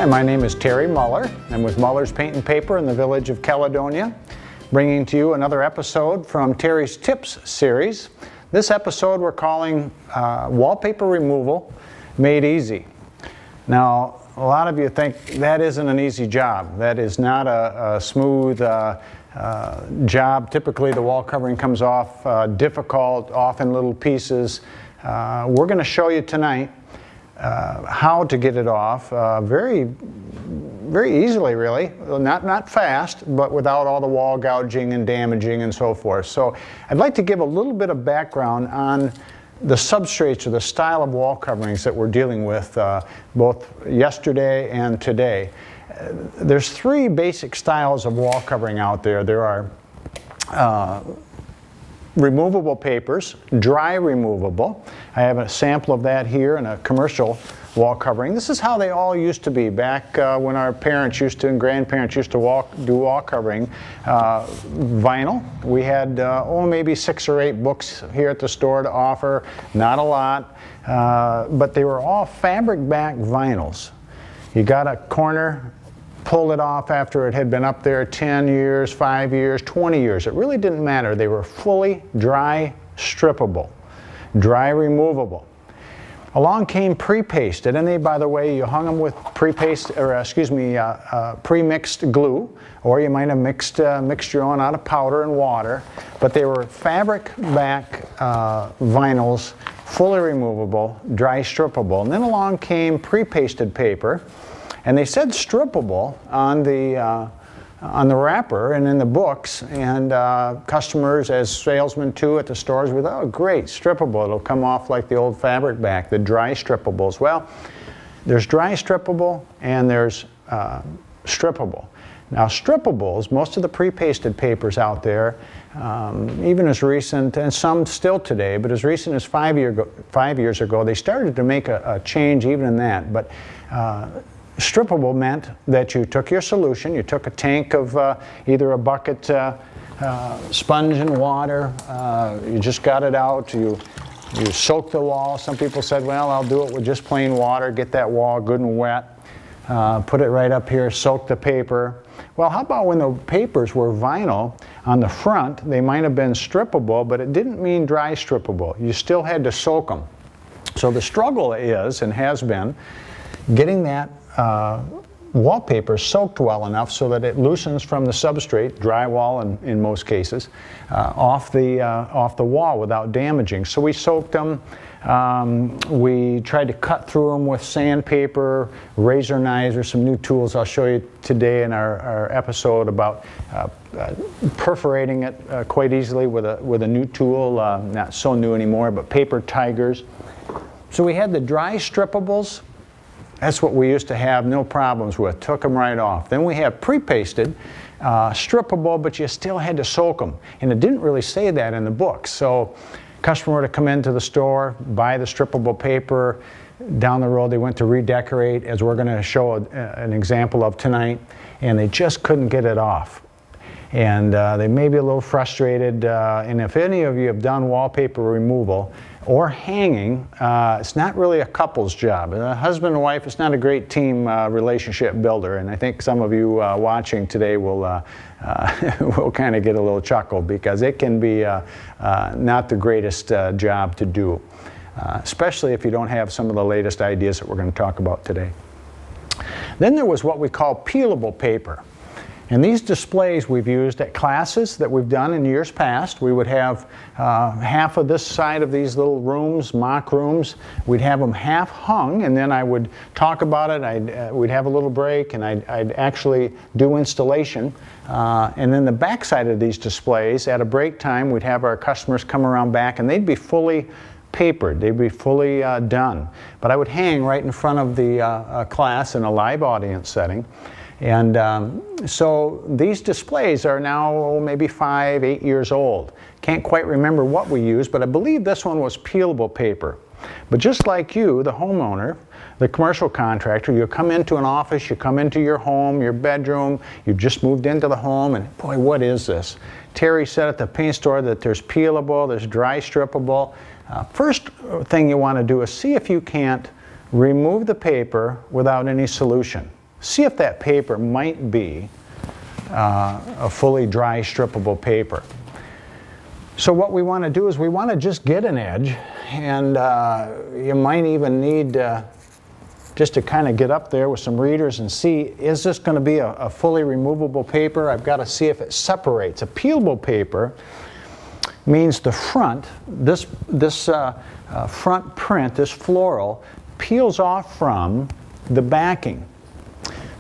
Hi, my name is Terry Muller. I'm with Muller's Paint and Paper in the village of Caledonia, bringing to you another episode from Terry's Tips series. This episode we're calling Wallpaper Removal Made Easy. Now, a lot of you think that isn't an easy job. That is not a smooth job. Typically the wall covering comes off difficult, often little pieces. We're going to show you tonight how to get it off very easily, really. Not fast, but without all the wall gouging and damaging and so forth. So I'd like to give a little bit of background on the substrates or the style of wall coverings that we're dealing with both yesterday and today. There's three basic styles of wall covering out there. There are removable papers, dry removable. I have a sample of that here in a commercial wall covering. This is how they all used to be back when our parents used to and grandparents used to do wall covering. Vinyl. We had maybe 6 or 8 books here at the store to offer. Not a lot, but they were all fabric back vinyls. You got a corner, pull it off after it had been up there 10 years, 5 years, 20 years. It really didn't matter. They were fully dry strippable, dry removable. Along came pre-pasted, and they, by the way, you hung them with pre-mixed glue, or you might have mixed your own out of powder and water, but they were fabric back vinyls, fully removable, dry strippable. And then along came pre-pasted paper, and they said strippable on the wrapper and in the books, and customers, as salesmen too at the stores, would, oh great, strippable, it'll come off like the old fabric back, the dry strippables. Well, there's dry strippable and there's strippable. Now strippables, most of the pre-pasted papers out there, even as recent, and some still today, but as recent as 5 years ago, they started to make a change even in that. But strippable meant that you took your solution, you took a tank of either a bucket sponge and water, you just got it out, you soaked the wall. Some people said, well, I'll do it with just plain water, get that wall good and wet, put it right up here, soak the paper. Well, how about when the papers were vinyl on the front? They might have been strippable, but it didn't mean dry strippable. You still had to soak them. So the struggle is, and has been, getting that wallpaper soaked well enough so that it loosens from the substrate, drywall in most cases, off the wall without damaging. So we soaked them. We tried to cut through them with sandpaper, razor knives, or some new tools I'll show you today in our episode about perforating it quite easily with a new tool, not so new anymore, but paper tigers. So we had the dry strippables. That's what we used to have no problems with, took them right off. Then we have pre-pasted, strippable, but you still had to soak them. And it didn't really say that in the book. So customer were to come into the store, buy the strippable paper, down the road they went to redecorate, as we're going to show an example of tonight, and they just couldn't get it off. And they may be a little frustrated, and if any of you have done wallpaper removal or hanging, it's not really a couple's job. A husband and wife, it's not a great team relationship builder, and I think some of you watching today will kind of get a little chuckle, because it can be not the greatest job to do, especially if you don't have some of the latest ideas that we're going to talk about today. Then there was what we call peelable paper. And these displays we've used at classes that we've done in years past. We would have half of this side of these little rooms, mock rooms. We'd have them half hung, and then I would talk about it. We'd have a little break, and I'd actually do installation. And then the back side of these displays, at a break time, we'd have our customers come around back, and they'd be fully papered. They'd be fully done. But I would hang right in front of the class in a live audience setting. And so these displays are now maybe 5, 8 years old. Can't quite remember what we used, but I believe this one was peelable paper. But just like you, the homeowner, the commercial contractor, you come into an office, you come into your home, your bedroom, you've just moved into the home, and boy, what is this? Terry said at the paint store that there's peelable, there's dry strippable. First thing you want to do is see if you can't remove the paper without any solution. see if that paper might be a fully dry strippable paper. So what we want to do is we want to just get an edge, and you might even need just to kind of get up there with some readers and see, is this going to be a fully removable paper? I've got to see if it separates. A peelable paper means the front, this front print, this floral, peels off from the backing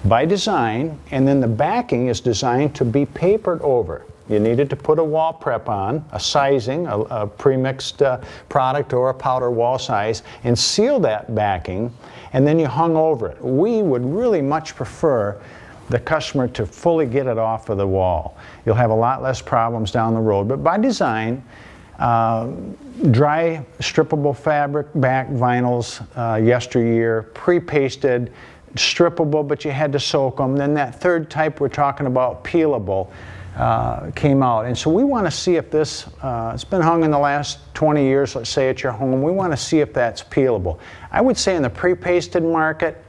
by design, and then the backing is designed to be papered over. You needed to put a wall prep on, a sizing, a pre-mixed product or a powder wall size, and seal that backing, and then you hung over it. We would really much prefer the customer to fully get it off of the wall. You'll have a lot less problems down the road. But by design, dry strippable fabric back vinyls yesteryear, pre-pasted, strippable, but you had to soak them. Then that third type we're talking about, peelable, came out. And so we want to see if this, it's been hung in the last 20 years, let's say at your home. We want to see if that's peelable. I would say in the pre-pasted market,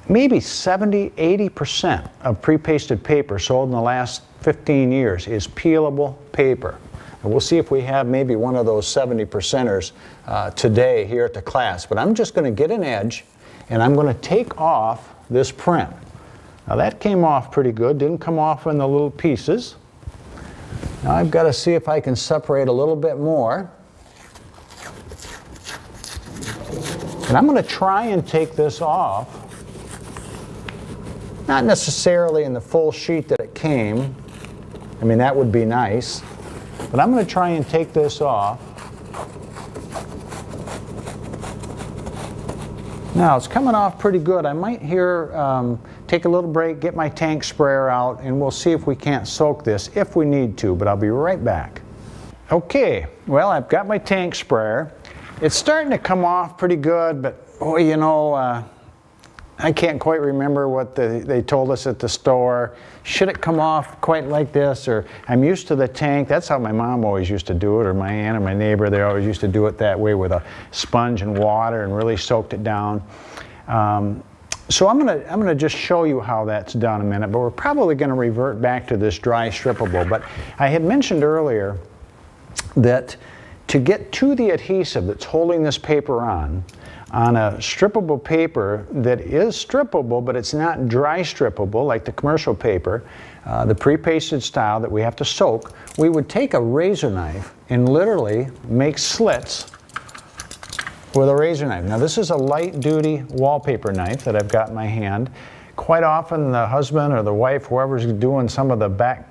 maybe 70–80% of pre-pasted paper sold in the last 15 years is peelable paper. And we'll see if we have maybe one of those 70%ers today here at the class. But I'm just going to get an edge, and I'm going to take off this print. Now that came off pretty good, didn't come off in the little pieces. Now I've got to see if I can separate a little bit more. And I'm going to try and take this off. Not necessarily in the full sheet that it came. I mean, that would be nice. But I'm going to try and take this off. Now it's coming off pretty good. I might here take a little break, get my tank sprayer out, and we'll see if we can't soak this if we need to, but I'll be right back. Okay, well, I've got my tank sprayer. It's starting to come off pretty good, but oh, you know, I can't quite remember what they told us at the store. Should it come off quite like this? Or I'm used to the tank. That's how my mom always used to do it, or my aunt or my neighbor. They always used to do it that way with a sponge and water and really soaked it down. So I'm gonna just show you how that's done in a minute, but we're probably gonna revert back to this dry strippable. But I had mentioned earlier that to get to the adhesive that's holding this paper on a strippable paper that is strippable, but it's not dry strippable like the commercial paper, the pre-pasted style that we have to soak, we would take a razor knife and literally make slits with a razor knife. Now this is a light-duty wallpaper knife that I've got in my hand. Quite often the husband or the wife, whoever's doing some of the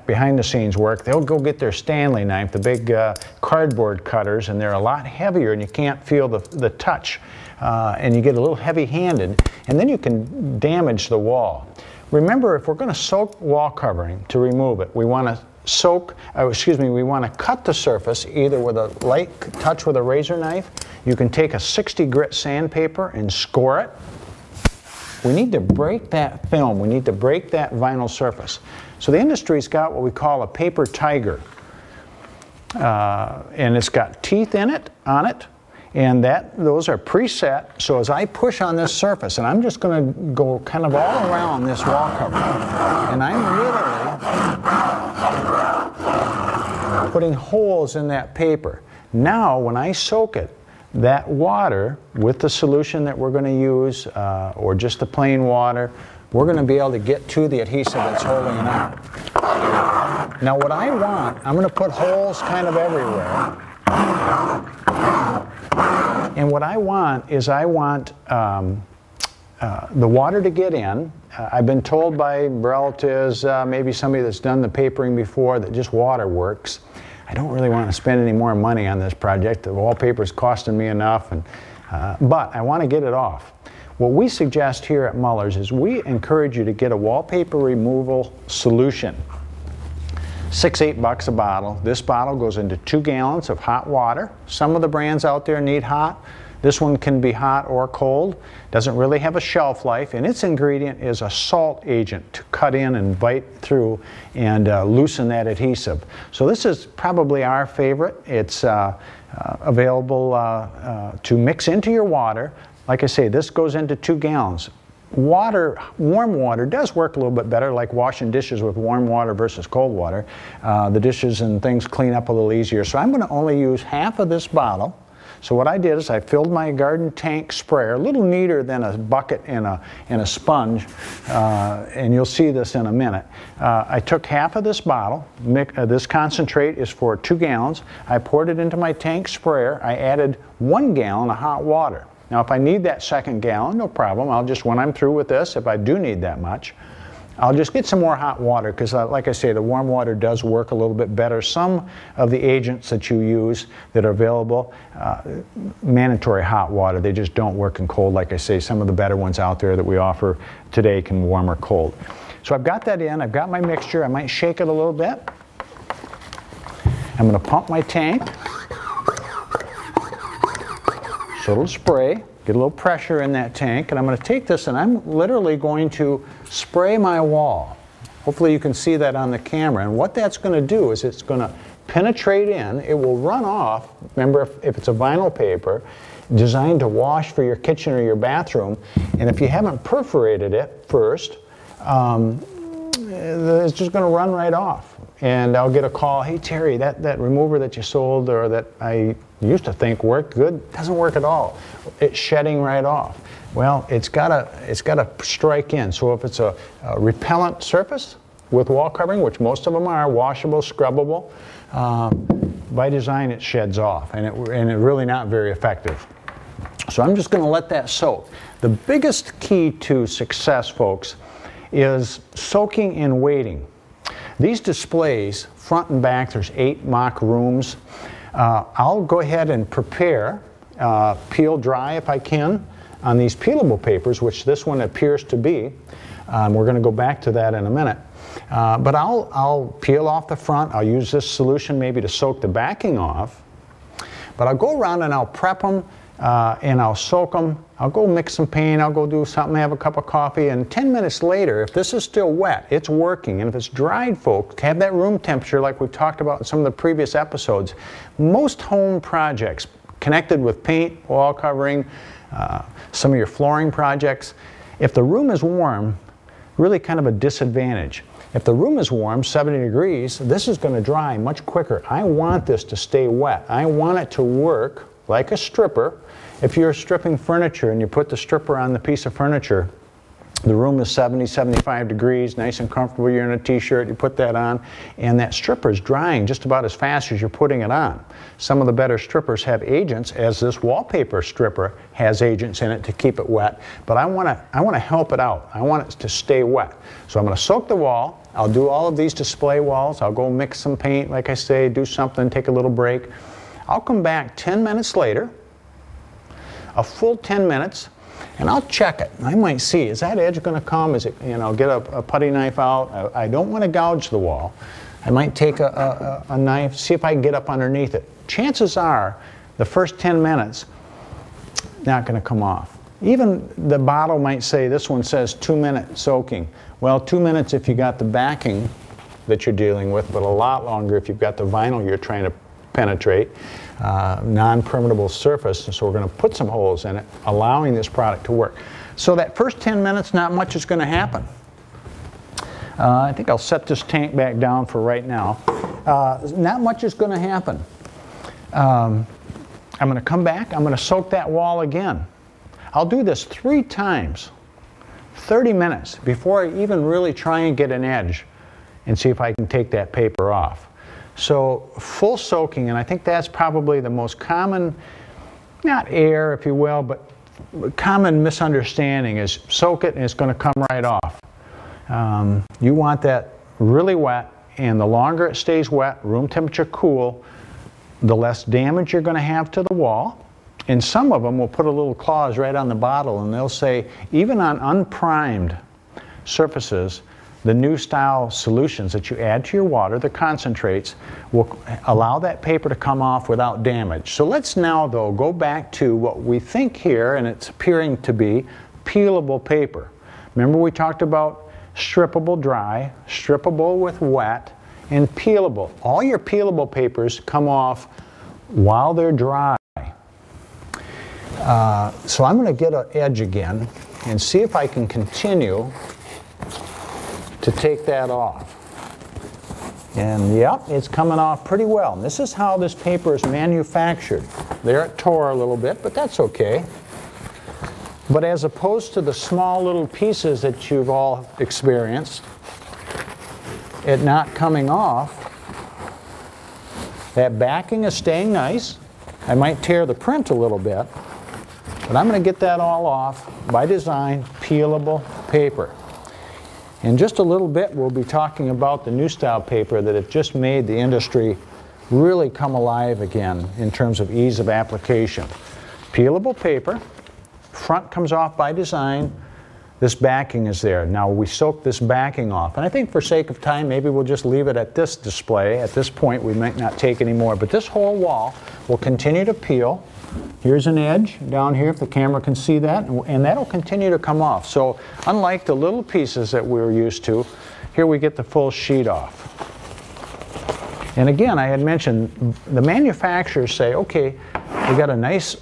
behind-the-scenes work, they'll go get their Stanley knife, the big cardboard cutters, and they're a lot heavier and you can't feel the touch. And you get a little heavy-handed, and then you can damage the wall. Remember, if we're going to soak wall covering to remove it, we want to we want to cut the surface either with a light touch with a razor knife. You can take a 60 grit sandpaper and score it. We need to break that film. We need to break that vinyl surface. So the industry's got what we call a paper tiger, and it's got teeth on it. And those are preset, so as I push on this surface, and I'm just going to go kind of all around this wall cover, and I'm literally putting holes in that paper. Now, when I soak it, that water, with the solution that we're going to use, or just the plain water, we're going to be able to get to the adhesive that's holding it on. Now what I want, I'm going to put holes kind of everywhere. And what I want is the water to get in. I've been told by relatives, maybe somebody that's done the papering before, that just water works. I don't really want to spend any more money on this project. The wallpaper is costing me enough, but I want to get it off. What we suggest here at Muller's is we encourage you to get a wallpaper removal solution. $6–8 a bottle. This bottle goes into 2 gallons of hot water. Some of the brands out there need hot. This one can be hot or cold. Doesn't really have a shelf life, and its ingredient is a salt agent to cut in and bite through and loosen that adhesive. So this is probably our favorite. It's available to mix into your water. Like I say, this goes into 2 gallons. warm water does work a little bit better, like washing dishes with warm water versus cold water. The dishes and things clean up a little easier. So I'm going to only use half of this bottle. So what I did is I filled my garden tank sprayer, a little neater than a bucket and a sponge, and you'll see this in a minute. I took half of this bottle. This concentrate is for 2 gallons. I poured it into my tank sprayer. I added 1 gallon of hot water. Now if I need that 2nd gallon, no problem. I'll just, when I'm through with this, if I do need that much, I'll just get some more hot water because like I say, the warm water does work a little bit better. Some of the agents that you use that are available, mandatory hot water, they just don't work in cold. Like I say, some of the better ones out there that we offer today can warm or cold. So I've got that in, I've got my mixture. I might shake it a little bit. I'm going to pump my tank so it'll spray. Get a little pressure in that tank, and I'm going to take this and I'm literally going to spray my wall. Hopefully you can see that on the camera. And what that's going to do is it's going to penetrate in. It will run off. Remember, if it's a vinyl paper designed to wash for your kitchen or your bathroom, and if you haven't perforated it first, it's just going to run right off. And I'll get a call, hey Terry, that remover that you sold or that I used to think worked good, doesn't work at all. It's shedding right off. Well, it's gotta strike in. So if it's a repellent surface with wall covering, which most of them are, washable, scrubbable, by design it sheds off, and it's really not very effective. So I'm just going to let that soak. The biggest key to success, folks, is soaking and waiting. These displays, front and back, there's 8 mock rooms. I'll go ahead and prepare, peel dry if I can, on these peelable papers, which this one appears to be. We're going to go back to that in a minute. But I'll peel off the front. I'll use this solution maybe to soak the backing off. But I'll go around and I'll prep them and I'll soak them. I'll go mix some paint, I'll go do something, have a cup of coffee, and 10 minutes later, if this is still wet, it's working. And if it's dried, folks, have that room temperature like we've talked about in some of the previous episodes. Most home projects connected with paint, wall covering, some of your flooring projects, if the room is warm, really kind of a disadvantage. If the room is warm, 70 degrees, this is going to dry much quicker. I want this to stay wet. I want it to work like a stripper. If you're stripping furniture and you put the stripper on the piece of furniture, the room is 70, 75 degrees, nice and comfortable, you're in a t-shirt, you put that on, and that stripper is drying just about as fast as you're putting it on. Some of the better strippers have agents, as this wallpaper stripper has agents in it to keep it wet, but I want to help it out. I want it to stay wet. So I'm going to soak the wall. I'll do all of these display walls. I'll go mix some paint, like I say, do something, take a little break. I'll come back 10 minutes later, a full 10 minutes, and I'll check it. I might see, is that edge going to come? Is it, get a putty knife out? I don't want to gouge the wall. I might take a knife, see if I can get up underneath it. Chances are, the first 10 minutes, not going to come off. Even the bottle might say, this one says 2-minute soaking. Well, 2 minutes if you got the backing that you're dealing with, but a lot longer if you've got the vinyl you're trying to penetrate, non-permeable surface, so we're going to put some holes in it, allowing this product to work. So that first 10 minutes, not much is going to happen. I think I'll set this tank back down for right now. Not much is going to happen. I'm going to come back, I'm going to soak that wall again. I'll do this 3 times, 30 minutes, before I even really try and get an edge and see if I can take that paper off. So full soaking, and I think that's probably the most common, not error if you will, but common misunderstanding is soak it and it's going to come right off. You want that really wet, and the longer it stays wet, room temperature cool, the less damage you're going to have to the wall. And some of them will put a little clause right on the bottle and they'll say, even on unprimed surfaces, the new style solutions that you add to your water, the concentrates, will allow that paper to come off without damage. So let's now, though, go back to what we think here, and it's appearing to be peelable paper. Remember we talked about strippable dry, strippable with wet, and peelable. All your peelable papers come off while they're dry. So I'm going to get an edge again. and see if I can continue to take that off. And yep, it's coming off pretty well. And this is how this paper is manufactured. There it tore a little bit, but that's okay. But as opposed to the small little pieces that you've all experienced, it not coming off, that backing is staying nice. I might tear the print a little bit, but I'm going to get that all off by design, peelable paper. In just a little bit, we'll be talking about the new style paper that have just made the industry really come alive again in terms of ease of application. Peelable paper, front comes off by design, this backing is there. Now we soak this backing off, and I think for sake of time, maybe we'll just leave it at this display. At this point, we might not take any more, but this whole wall will continue to peel. Here's an edge down here, if the camera can see that, and that'll continue to come off. So unlike the little pieces that we were used to, here we get the full sheet off. And again, I had mentioned the manufacturers say, okay, we got a nice,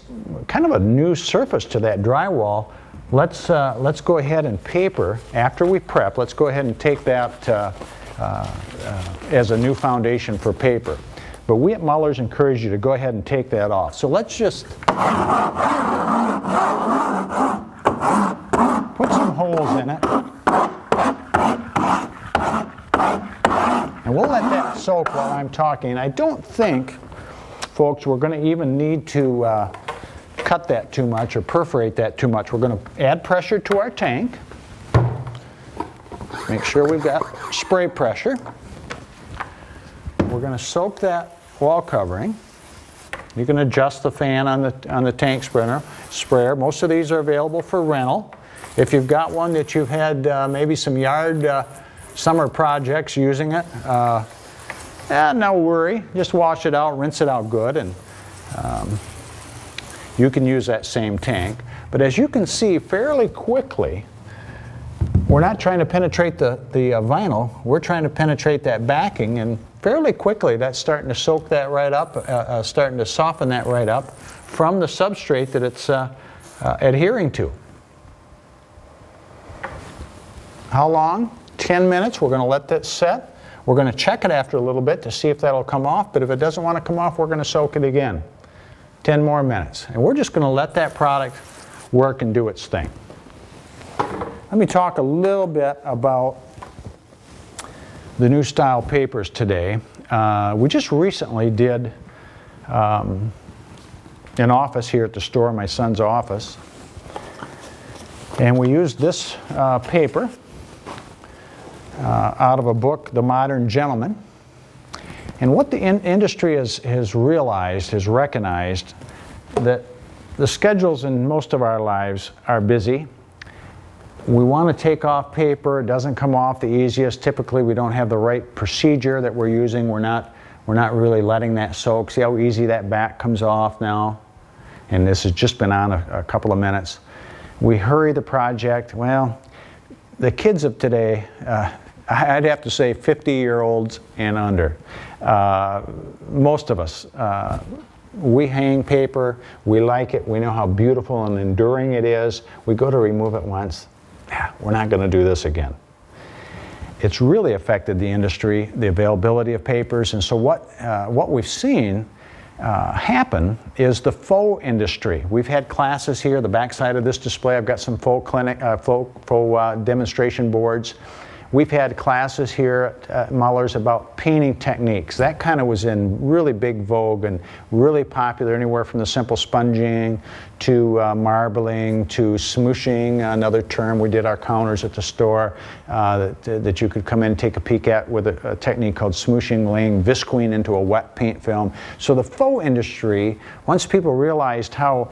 kind of a new surface to that drywall. Let's go ahead and paper, after we prep, let's go ahead and take that as a new foundation for paper. But we at Muller's encourage you to go ahead and take that off. So let's just put some holes in it. And we'll let that soak while I'm talking. I don't think, folks, we're going to even need to cut that too much or perforate that too much. We're going to add pressure to our tank. Make sure we've got spray pressure. We're going to soak that wall covering. You can adjust the fan on the tank sprayer. Most of these are available for rental. If you've got one that you've had maybe some yard summer projects using it, no worry. Just wash it out, rinse it out good, and you can use that same tank. But as you can see fairly quickly, we're not trying to penetrate the vinyl, we're trying to penetrate that backing, and fairly quickly that's starting to soak that right up, starting to soften that right up from the substrate that it's adhering to. How long? 10 minutes. We're going to let that set. We're going to check it after a little bit to see if that'll come off, but if it doesn't want to come off, we're going to soak it again. 10 more minutes. And we're just going to let that product work and do its thing. Let me talk a little bit about the new style papers today. We just recently did an office here at the store, my son's office, and we used this paper out of a book, The Modern Gentleman. And what the industry has realized, has recognized, that the schedules in most of our lives are busy. We want to take off paper. It doesn't come off the easiest. Typically, we don't have the right procedure that we're using. We're not really letting that soak. See how easy that back comes off now? And this has just been on a couple of minutes. We hurry the project. Well, the kids of today, I'd have to say 50-year-olds and under. Most of us, we hang paper, we like it, we know how beautiful and enduring it is. We go to remove it once. We're not going to do this again. It's really affected the industry, the availability of papers, and so what we've seen happen is the faux industry. We've had classes here, the backside of this display, I've got some faux demonstration boards. We've had classes here at Muller's about painting techniques. That kind of was in really big vogue and really popular, anywhere from the simple sponging to marbling to smooshing, another term. We did our counters at the store that you could come in and take a peek at with a technique called smooshing, laying visqueen into a wet paint film. So the faux industry, once people realized how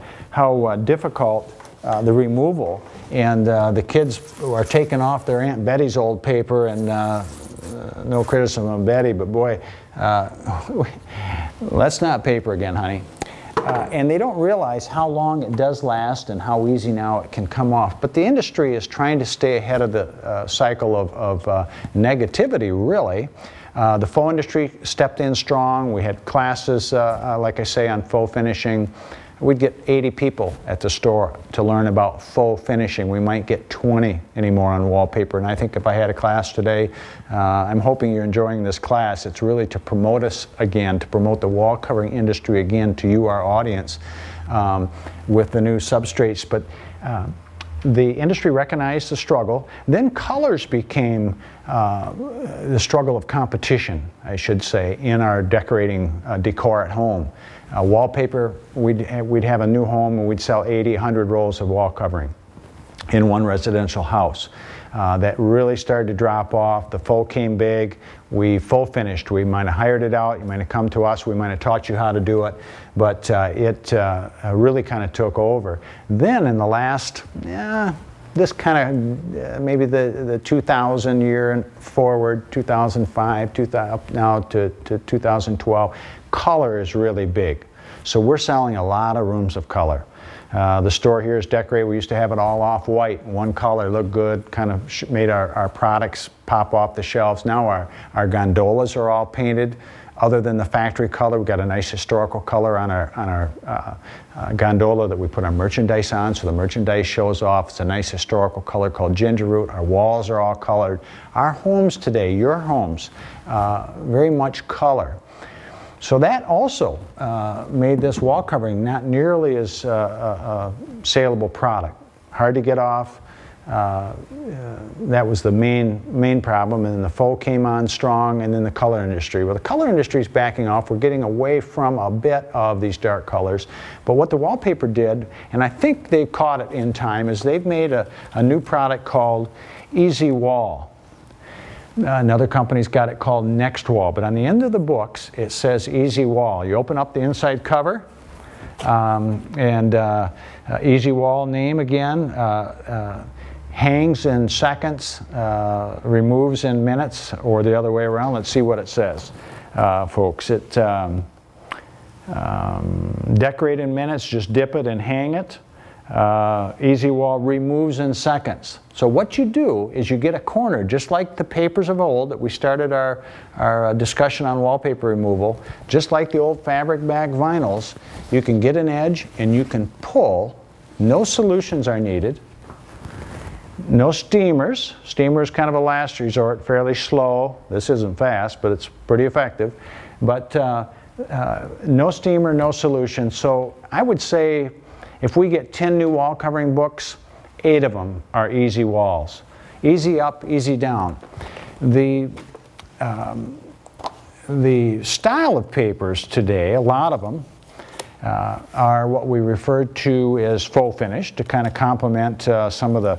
difficult the removal, and the kids are taking off their Aunt Betty's old paper, and no criticism of Betty, but boy, let's not paper again, honey. And they don't realize how long it does last and how easy now it can come off. But the industry is trying to stay ahead of the cycle of negativity, really. The faux industry stepped in strong. We had classes, like I say, on faux finishing. we'd get 80 people at the store to learn about faux finishing. We might get 20 anymore on wallpaper. And I think if I had a class today, I'm hoping you're enjoying this class. It's really to promote us again, to promote the wall covering industry again to you, our audience, with the new substrates. But the industry recognized the struggle. Then colors became the struggle of competition, I should say, in our decorating decor at home. Wallpaper, we'd have a new home and we'd sell 80, 100 rolls of wall covering in one residential house. That really started to drop off. The faux came big. We faux finished. We might have hired it out. You might have come to us. We might have taught you how to do it. But it really kind of took over. Then in the last, this kind of, maybe the 2000 year and forward, 2005, 2000, now to 2012, color is really big. So we're selling a lot of rooms of color. The store here is decorated. We used to have it all off-white, one color, looked good, kind of made our products pop off the shelves. Now our gondolas are all painted. Other than the factory color, we've got a nice historical color on our gondola that we put our merchandise on, so the merchandise shows off. It's a nice historical color called ginger root. Our walls are all colored. Our homes today, your homes, very much color. So that also made this wall covering not nearly as a saleable product. Hard to get off. That was the main problem, and then the faux came on strong, and then the color industry. Well, the color industry is backing off. We're getting away from a bit of these dark colors. But what the wallpaper did, and I think they caught it in time, is they've made a new product called Easy Wall. Another company's got it called Next Wall, but on the end of the books it says Easy Wall. You open up the inside cover, Easy Wall name again, hangs in seconds, removes in minutes, or the other way around. Let's see what it says, folks. It decorate in minutes, just dip it and hang it. Easy Wall removes in seconds. So what you do is you get a corner, just like the papers of old that we started our discussion on wallpaper removal, just like the old fabric bag vinyls. You can get an edge and you can pull. No solutions are needed. No steamers. Steamer is kind of a last resort, fairly slow. This isn't fast, but it's pretty effective. But no steamer, no solution. So I would say if we get 10 new wall covering books, 8 of them are easy walls. Easy up, easy down. The style of papers today, a lot of them, are what we refer to as faux finish, to kind of complement some of the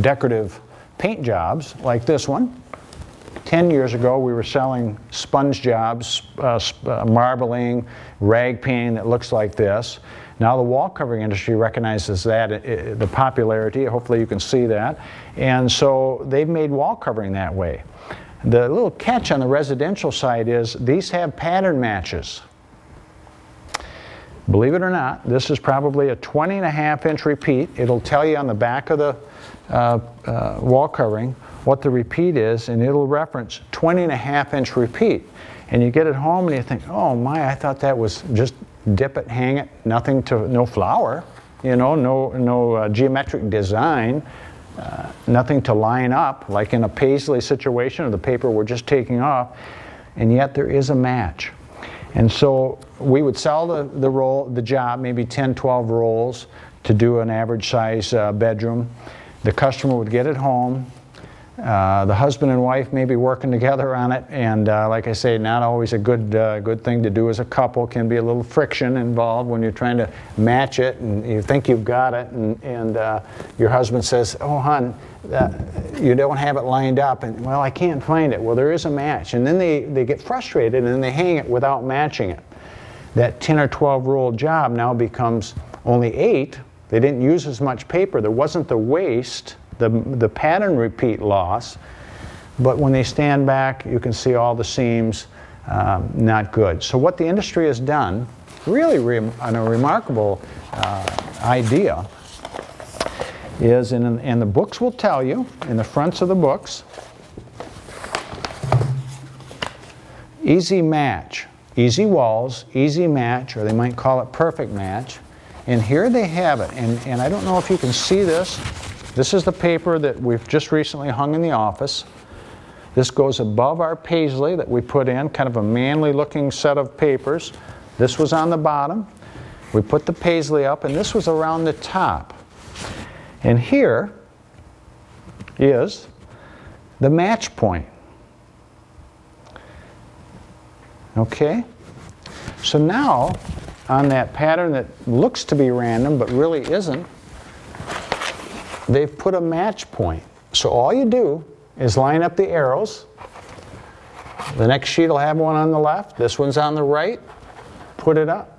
decorative paint jobs, like this one. 10 years ago, we were selling sponge jobs, marbling, rag painting that looks like this. Now the wall covering industry recognizes that, the popularity, hopefully you can see that, and so they've made wall covering that way. The little catch on the residential side is these have pattern matches. Believe it or not, this is probably a 20.5-inch repeat. It'll tell you on the back of the wall covering what the repeat is, and it'll reference 20.5-inch repeat. And you get it home and you think, oh my, I thought that was just dip it, hang it, nothing to, no flower, you know, no geometric design, nothing to line up, like in a paisley situation or the paper we're just taking off, and yet there is a match. And so we would sell the job, maybe 10, 12 rolls to do an average size bedroom. The customer would get it home. The husband and wife may be working together on it, and like I say, not always a good thing to do as a couple. Can be a little friction involved when you're trying to match it, and you think you've got it, and your husband says, oh hon, you don't have it lined up, and well, I can't find it. Well, there is a match, and then they get frustrated and then they hang it without matching it. That 10 or 12 roll job now becomes only 8. They didn't use as much paper. There wasn't the waste, the pattern repeat loss, but when they stand back, you can see all the seams, not good. So what the industry has done, really a remarkable idea, is, and the books will tell you, in the fronts of the books, easy match. easy walls, easy match, or they might call it perfect match. And here they have it. And I don't know if you can see this. This is the paper that we've just recently hung in the office. This goes above our paisley that we put in, kind of a manly looking set of papers. This was on the bottom. We put the paisley up, and this was around the top. And here is the match point. Okay? So now, on that pattern that looks to be random but really isn't, they've put a match point. So all you do is line up the arrows. The next sheet will have one on the left. This one's on the right. Put it up.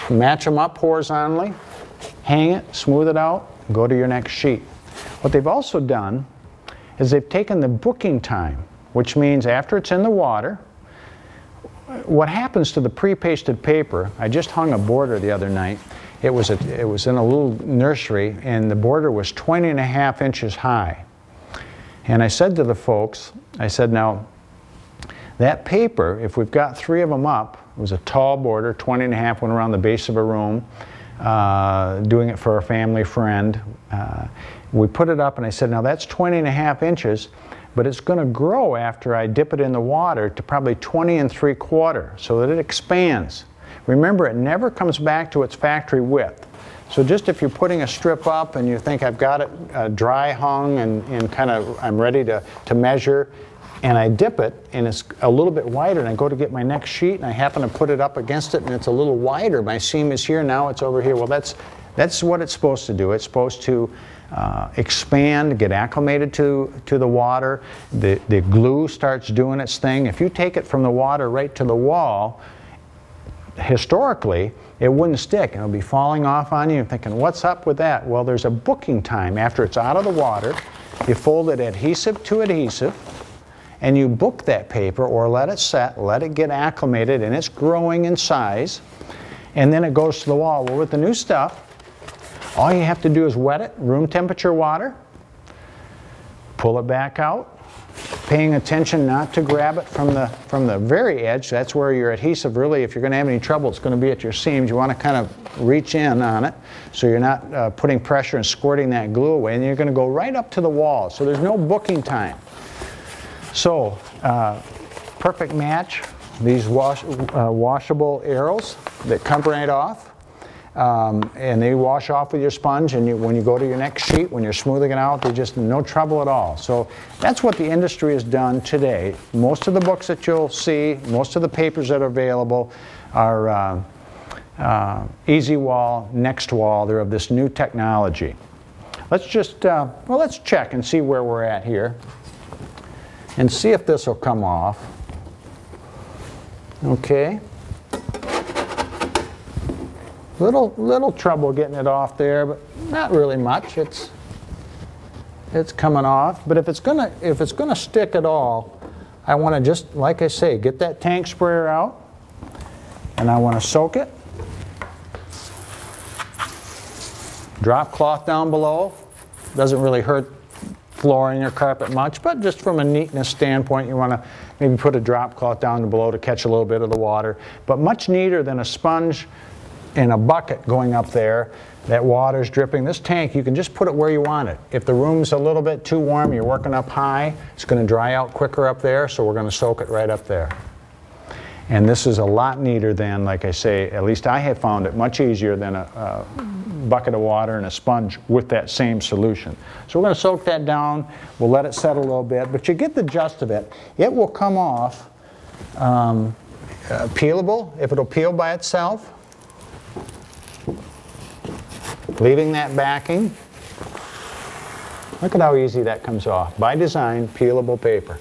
Match them up horizontally. Hang it, smooth it out, go to your next sheet. What they've also done is they've taken the booking time, which means after it's in the water, what happens to the pre-pasted paper, I just hung a border the other night. It was in a little nursery, and the border was 20.5 inches high. And I said to the folks, I said, now, that paper, if we've got 3 of them up, it was a tall border, 20.5, went around the base of a room, doing it for a family friend. We put it up, and I said, now that's 20.5 inches, but it's going to grow after I dip it in the water to probably 20.75, so that it expands. Remember, it never comes back to its factory width. So just if you're putting a strip up and you think I've got it dry hung and kind of I'm ready to measure, and I dip it and it's a little bit wider, and I go to get my next sheet and I happen to put it up against it and it's a little wider, my seam is here, now it's over here. Well, that's what it's supposed to do. It's supposed to expand, get acclimated to the water. The glue starts doing its thing. If you take it from the water right to the wall, historically, it wouldn't stick, and it'll be falling off on you and thinking, what's up with that? Well, there's a booking time. After it's out of the water, you fold it adhesive to adhesive, and you book that paper or let it set, let it get acclimated, and it's growing in size, and then it goes to the wall. Well, with the new stuff, all you have to do is wet it, room temperature water, pull it back out, paying attention not to grab it from the very edge. That's where your adhesive really, if you're going to have any trouble, it's going to be at your seams. You want to kind of reach in on it so you're not putting pressure and squirting that glue away, and you're going to go right up to the wall. So there's no booking time. So perfect match, these washable arrows that come right off. And they wash off with your sponge, and when you go to your next sheet, when you're smoothing it out, they're just no trouble at all. So that's what the industry has done today. Most of the books that you'll see, most of the papers that are available are Easy Wall, Next Wall. They're of this new technology. Let's just, well, let's check and see where we're at here and see if this will come off. Okay. Little trouble getting it off there, but not really much. It's coming off. But if it's gonna stick at all, I want to just, like I say, get that tank sprayer out, and I want to soak it. Drop cloth down below. Doesn't really hurt flooring or carpet much, but just from a neatness standpoint, you want to maybe put a drop cloth down below to catch a little bit of the water. But much neater than a sponge in a bucket going up there, that water's dripping. This tank, you can just put it where you want it. If the room's a little bit too warm, you're working up high, it's going to dry out quicker up there, so we're going to soak it right up there. And this is a lot neater than, like I say, at least I have found it much easier than a bucket of water and a sponge with that same solution. So we're going to soak that down. We'll let it settle a little bit, but you get the gist of it. It will come off peelable, if it'll peel by itself. Leaving that backing. Look at how easy that comes off. By design, peelable paper.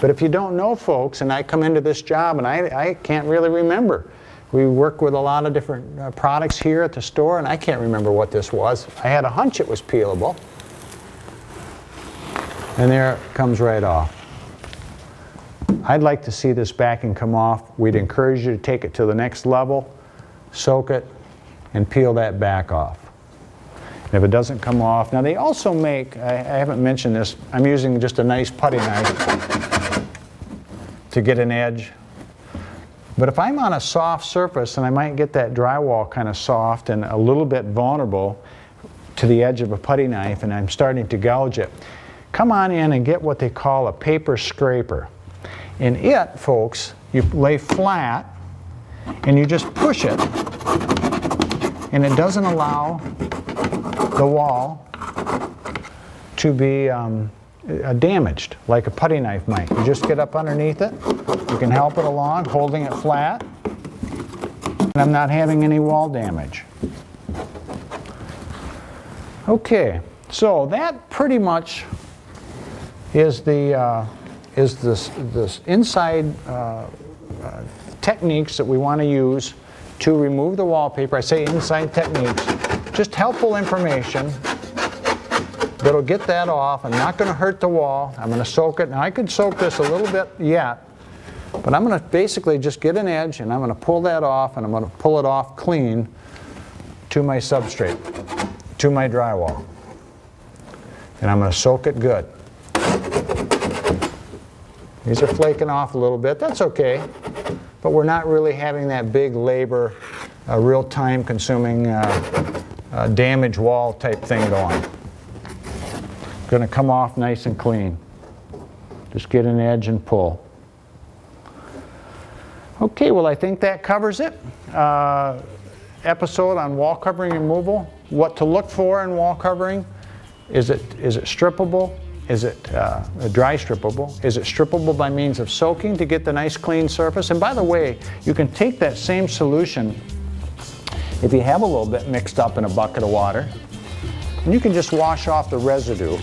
But if you don't know, folks, and I come into this job and I can't really remember. We work with a lot of different products here at the store, and I can't remember what this was. I had a hunch it was peelable. And there it comes right off. I'd like to see this backing come off. We'd encourage you to take it to the next level, soak it, and peel that back off. And if it doesn't come off, now they also make, I haven't mentioned this, I'm using just a nice putty knife to get an edge. But if I'm on a soft surface, and I might get that drywall kind of soft and a little bit vulnerable to the edge of a putty knife, and I'm starting to gouge it, come on in and get what they call a paper scraper. In it, folks, you lay flat and you just push it, and it doesn't allow the wall to be damaged like a putty knife might. You just get up underneath it, you can help it along, holding it flat, and I'm not having any wall damage. Okay, so that pretty much is this inside techniques that we want to use to remove the wallpaper. I say inside techniques, just helpful information that'll get that off and not going to hurt the wall. I'm going to soak it. Now I could soak this a little bit yet, but I'm going to basically just get an edge and I'm going to pull that off, and I'm going to pull it off clean to my substrate, to my drywall. And I'm going to soak it good. These are flaking off a little bit. That's okay. But we're not really having that big labor, real time consuming damage wall type thing going. Going to come off nice and clean. Just get an edge and pull. Okay, well I think that covers it. Episode on wall covering removal. What to look for in wall covering. Is it strippable? Is it dry strippable? Is it strippable by means of soaking to get the nice clean surface? And by the way, you can take that same solution if you have a little bit mixed up in a bucket of water, and you can just wash off the residue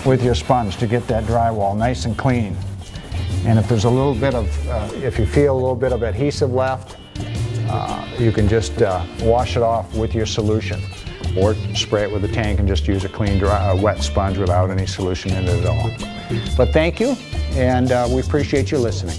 with your sponge to get that drywall nice and clean. And if there's a little bit of, if you feel a little bit of adhesive left, you can just wash it off with your solution. Or spray it with a tank and just use a clean, dry, wet sponge without any solution in it at all. But thank you, and we appreciate you listening.